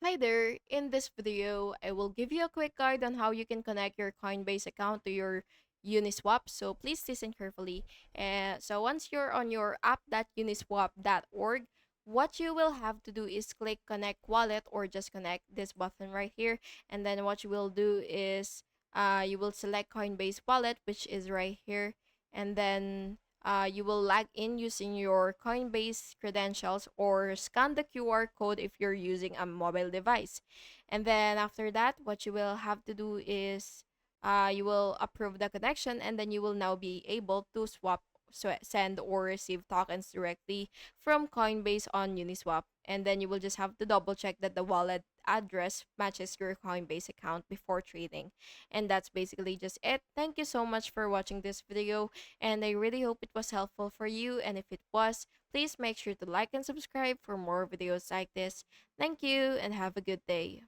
Hi there! In this video, I will give you a quick guide on how you can connect your Coinbase account to your Uniswap. So please listen carefully. So once you're on your app.uniswap.org, what you will have to do is click connect wallet or just connect this button right here. And then what you will do is you will select Coinbase wallet, which is right here. And then you will log in using your Coinbase credentials or scan the QR code if you're using a mobile device. And then after that, what you will have to do is you will approve the connection, and then you will now be able to send or receive tokens directly from Coinbase on Uniswap. And then you will just have to double check that the wallet address matches your Coinbase account before trading. And that's basically just it. Thank you so much for watching this video, and I really hope it was helpful for you. And if it was, please make sure to like and subscribe for more videos like this. Thank you and have a good day.